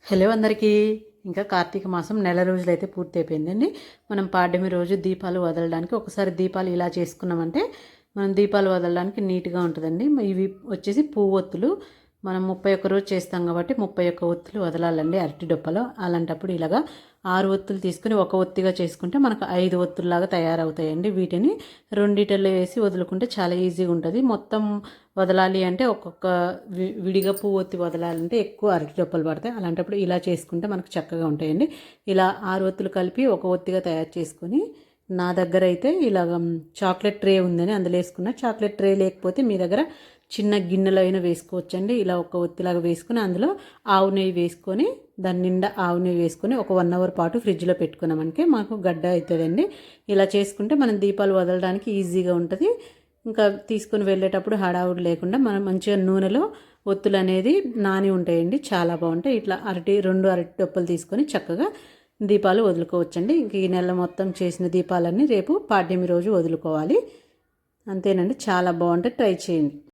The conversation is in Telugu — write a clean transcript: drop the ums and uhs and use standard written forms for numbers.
హలో అందరికీ. ఇంకా కార్తీక మాసం నెల రోజులైతే పూర్తి అయిపోయిందండి. మనం పాడ్యమి రోజు దీపాలు వదలడానికి ఒకసారి దీపాలు ఇలా చేసుకున్నామంటే మనం దీపాలు వదలడానికి నీట్గా ఉంటుందండి. ఇవి వచ్చేసి పువ్వొత్తులు. మనం 31 రోజు చేస్తాం కాబట్టి 31 ఒత్తులు వదలాలండి అరటి డొప్పలో. అలాంటప్పుడు ఇలాగా 6 ఒత్తులు తీసుకుని ఒక ఒత్తిగా చేసుకుంటే మనకు 5 ఒత్తుల్లాగా తయారవుతాయండి. వీటిని రెండిటల్లో వేసి వదులుకుంటే చాలా ఈజీగా ఉంటుంది. మొత్తం వదలాలి అంటే ఒక్కొక్క విడిగా పువ్వు ఒత్తి వదలాలంటే ఎక్కువ అరటి డొప్పలు పడతాయి. అలాంటప్పుడు ఇలా చేసుకుంటే మనకు చక్కగా ఉంటాయండి. ఇలా 6 ఒత్తులు కలిపి ఒక ఒత్తిగా తయారు చేసుకొని నా దగ్గర అయితే ఇలాగ చాక్లెట్ ట్రే ఉందని అందులో వేసుకున్న. చాక్లెట్ ట్రే లేకపోతే మీ దగ్గర చిన్న గిన్నెలో అయినా వేసుకోవచ్చండి. ఇలా ఒక ఒత్తిలాగా వేసుకుని అందులో ఆవు నెయ్యి వేసుకొని దాని నిండా ఆవు నెయ్యి వేసుకొని ఒక 1 అవర్ పాటు ఫ్రిడ్జ్లో పెట్టుకున్నామంటే మాకు గడ్డ అవుతుందండి. ఇలా చేసుకుంటే మనం దీపాలు వదలడానికి ఈజీగా ఉంటుంది. ఇంకా తీసుకొని వెళ్ళేటప్పుడు హడావుడి లేకుండా మనం మంచిగా నూనెలో ఒత్తులు అనేది నాని ఉంటాయండి. చాలా బాగుంటాయి. ఇట్లా 2 అరటి డొప్పలు తీసుకొని చక్కగా దీపాలు వదులుకోవచ్చండి. ఇంక ఈ నెల మొత్తం చేసిన దీపాలన్నీ రేపు పాడ్యమి రోజు వదులుకోవాలి. అంతేనండి, చాలా బాగుంటుంది. ట్రై చేయండి.